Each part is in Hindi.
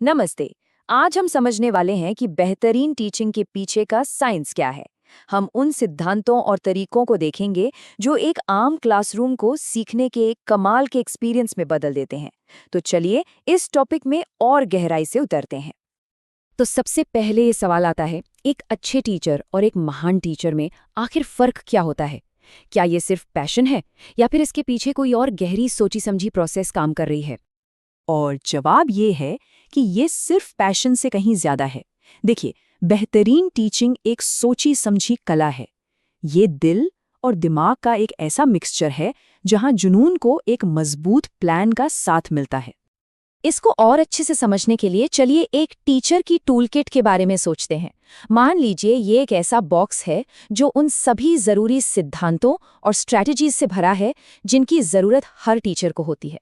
नमस्ते। आज हम समझने वाले हैं कि बेहतरीन टीचिंग के पीछे का साइंस क्या है। हम उन सिद्धांतों और तरीकों को देखेंगे जो एक आम क्लासरूम को सीखने के एक कमाल के एक्सपीरियंस में बदल देते हैं। तो चलिए इस टॉपिक में और गहराई से उतरते हैं। तो सबसे पहले ये सवाल आता है, एक अच्छे टीचर और एक महान टीचर में आखिर फर्क क्या होता है? क्या ये सिर्फ पैशन है या फिर इसके पीछे कोई और गहरी सोची समझी प्रोसेस काम कर रही है? और जवाब ये है कि ये सिर्फ पैशन से कहीं ज्यादा है। देखिए, बेहतरीन टीचिंग एक सोची समझी कला है। ये दिल और दिमाग का एक ऐसा मिक्सचर है जहां जुनून को एक मजबूत प्लान का साथ मिलता है। इसको और अच्छे से समझने के लिए चलिए एक टीचर की टूलकिट के बारे में सोचते हैं। मान लीजिए ये एक ऐसा बॉक्स है जो उन सभी जरूरी सिद्धांतों और स्ट्रैटेजीज से भरा है जिनकी जरूरत हर टीचर को होती है।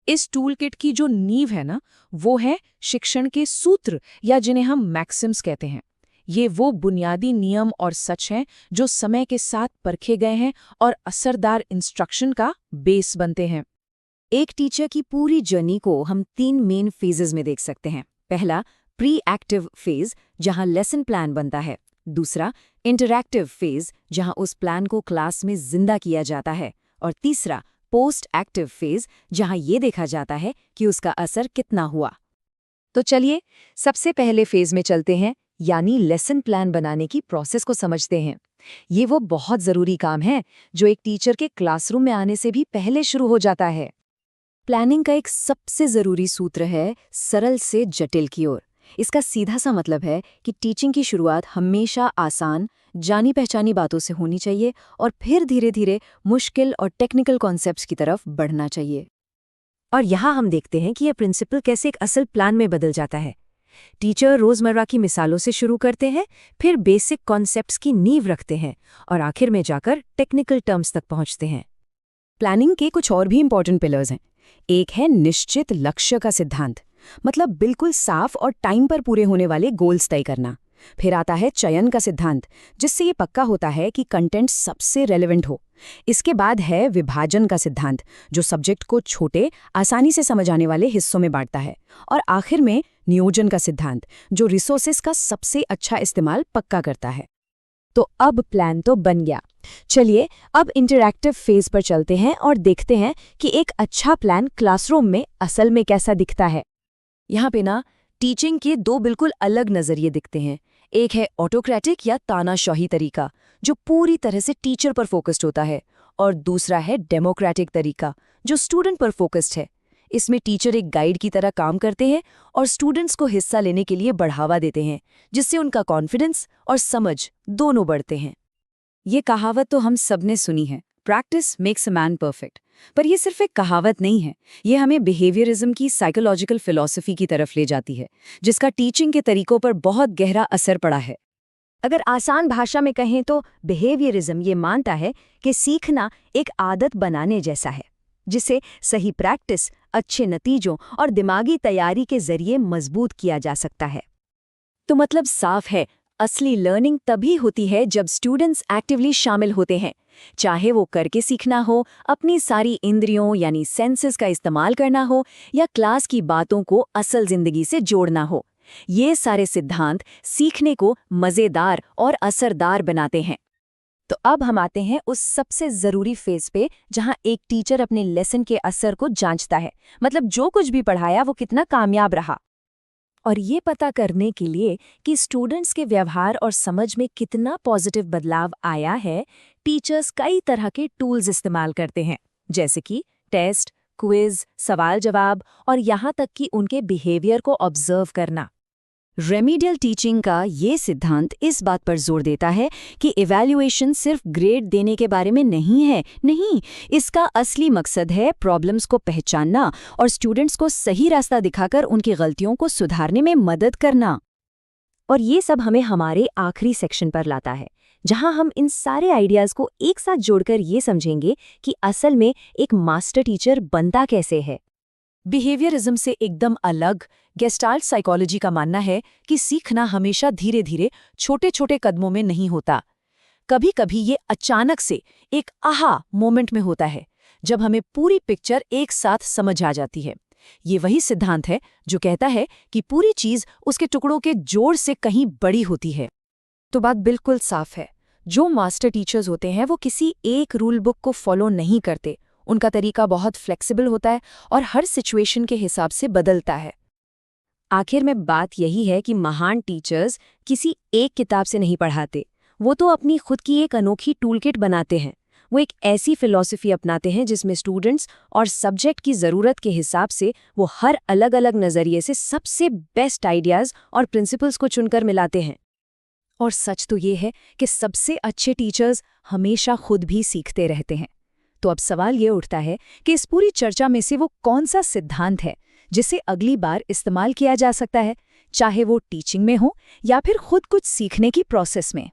इस टूल किट की जो नींव है ना, वो है शिक्षण के सूत्र या जिन्हें हम मैक्सिम्स कहते हैं। ये वो बुनियादी नियम और सच हैं जो समय के साथ परखे गए हैं और असरदार इंस्ट्रक्शन का बेस बनते हैं। एक टीचर की पूरी जर्नी को हम 3 मेन फेजेस में देख सकते हैं। पहला, प्री एक्टिव फेज, जहां लेसन प्लान बनता है। दूसरा, इंटरैक्टिव फेज, जहां उस प्लान को क्लास में जिंदा किया जाता है। और तीसरा, पोस्ट एक्टिव फेज, जहां ये देखा जाता है कि उसका असर कितना हुआ। तो चलिए सबसे पहले फेज में चलते हैं, यानी लेसन प्लान बनाने की प्रोसेस को समझते हैं। ये वो बहुत जरूरी काम है जो एक टीचर के क्लासरूम में आने से भी पहले शुरू हो जाता है। प्लानिंग का एक सबसे जरूरी सूत्र है सरल से जटिल की ओर। इसका सीधा सा मतलब है कि टीचिंग की शुरुआत हमेशा आसान, जानी पहचानी बातों से होनी चाहिए और फिर धीरे धीरे मुश्किल और टेक्निकल कॉन्सेप्ट्स की तरफ बढ़ना चाहिए। और यहाँ हम देखते हैं कि यह प्रिंसिपल कैसे एक असल प्लान में बदल जाता है। टीचर रोजमर्रा की मिसालों से शुरू करते हैं, फिर बेसिक कॉन्सेप्ट्स की नींव रखते हैं और आखिर में जाकर टेक्निकल टर्म्स तक पहुंचते हैं। प्लानिंग के कुछ और भी इंपॉर्टेंट पिलर्स हैं। एक है निश्चित लक्ष्य का सिद्धांत, मतलब बिल्कुल साफ और टाइम पर पूरे होने वाले गोल्स तय करना। फिर आता है चयन का सिद्धांत, जिससे ये पक्का होता है कि कंटेंट सबसे रेलेवेंट हो। इसके बाद है विभाजन का सिद्धांत, जो सब्जेक्ट को छोटे, आसानी से समझ आने वाले हिस्सों में बांटता है। और आखिर में नियोजन का सिद्धांत, जो रिसोर्सेस का सबसे अच्छा इस्तेमाल पक्का करता है। तो अब प्लान तो बन गया। चलिए अब इंटरैक्टिव फेज पर चलते हैं और देखते हैं कि एक अच्छा प्लान क्लासरूम में असल में कैसा दिखता है। यहाँ पे ना टीचिंग के 2 बिल्कुल अलग नजरिए दिखते हैं। एक है ऑटोक्रेटिक या तानाशाही तरीका, जो पूरी तरह से टीचर पर फोकस्ड होता है, और दूसरा है डेमोक्रेटिक तरीका, जो स्टूडेंट पर फोकस्ड है। इसमें टीचर एक गाइड की तरह काम करते हैं और स्टूडेंट्स को हिस्सा लेने के लिए बढ़ावा देते हैं, जिससे उनका कॉन्फिडेंस और समझ दोनों बढ़ते हैं। ये कहावत तो हम सबने सुनी है, practice makes a man perfect. पर यह सिर्फ एक कहावत नहीं है, ये हमें बिहेवियरिज्म की साइकोलॉजिकल फिलॉसफी की तरफ ले जाती है, जिसका टीचिंग के तरीकों पर बहुत गहरा असर पड़ा है। अगर आसान भाषा में कहें तो बिहेवियरिज्म ये मानता है कि सीखना एक आदत बनाने जैसा है, जिसे सही प्रैक्टिस, अच्छे नतीजों और दिमागी तैयारी के जरिए मजबूत किया जा सकता है। तो मतलब साफ है, असली लर्निंग तभी होती है जब स्टूडेंट्स एक्टिवली शामिल होते हैं, चाहे वो करके सीखना हो, अपनी सारी इंद्रियों यानी सेंसेस का इस्तेमाल करना हो, या क्लास की बातों को असल जिंदगी से जोड़ना हो। ये सारे सिद्धांत सीखने को मज़ेदार और असरदार बनाते हैं। तो अब हम आते हैं उस सबसे ज़रूरी फेज पे जहां एक टीचर अपने लेसन के असर को जांचता है, मतलब जो कुछ भी पढ़ाया वो कितना कामयाब रहा। और ये पता करने के लिए कि स्टूडेंट्स के व्यवहार और समझ में कितना पॉजिटिव बदलाव आया है, टीचर्स कई तरह के टूल्स इस्तेमाल करते हैं, जैसे कि टेस्ट, क्विज, सवाल जवाब और यहाँ तक कि उनके बिहेवियर को ऑब्जर्व करना। रेमीडियल टीचिंग का ये सिद्धांत इस बात पर जोर देता है कि इवैल्यूएशन सिर्फ ग्रेड देने के बारे में नहीं है। नहीं, इसका असली मकसद है प्रॉब्लम्स को पहचानना और स्टूडेंट्स को सही रास्ता दिखाकर उनकी गलतियों को सुधारने में मदद करना। और ये सब हमें हमारे आखिरी सेक्शन पर लाता है, जहां हम इन सारे आइडियाज़ को एक साथ जोड़कर ये समझेंगे कि असल में एक मास्टर टीचर बनता कैसे है। बिहेवियरिज्म से एकदम अलग गेस्टाल्ट साइकोलॉजी का मानना है कि सीखना हमेशा धीरे धीरे छोटे छोटे कदमों में नहीं होता। कभी कभी ये अचानक से एक आहा मोमेंट में होता है, जब हमें पूरी पिक्चर एक साथ समझ आ जाती है। ये वही सिद्धांत है जो कहता है कि पूरी चीज उसके टुकड़ों के जोड़ से कहीं बड़ी होती है। तो बात बिल्कुल साफ है, जो मास्टर टीचर्स होते हैं वो किसी एक रूल बुक को फॉलो नहीं करते। उनका तरीका बहुत फ्लेक्सिबल होता है और हर सिचुएशन के हिसाब से बदलता है। आखिर में बात यही है कि महान टीचर्स किसी एक किताब से नहीं पढ़ाते, वो तो अपनी खुद की एक अनोखी टूलकिट बनाते हैं। वो एक ऐसी फिलॉसफी अपनाते हैं जिसमें स्टूडेंट्स और सब्जेक्ट की ज़रूरत के हिसाब से वो हर अलग अलग नज़रिए से सबसे बेस्ट आइडियाज़ और प्रिंसिपल्स को चुनकर मिलाते हैं। और सच तो ये है कि सबसे अच्छे टीचर्स हमेशा खुद भी सीखते रहते हैं। तो अब सवाल ये उठता है कि इस पूरी चर्चा में से वो कौन सा सिद्धांत है जिसे अगली बार इस्तेमाल किया जा सकता है, चाहे वो टीचिंग में हो या फिर खुद कुछ सीखने की प्रोसेस में।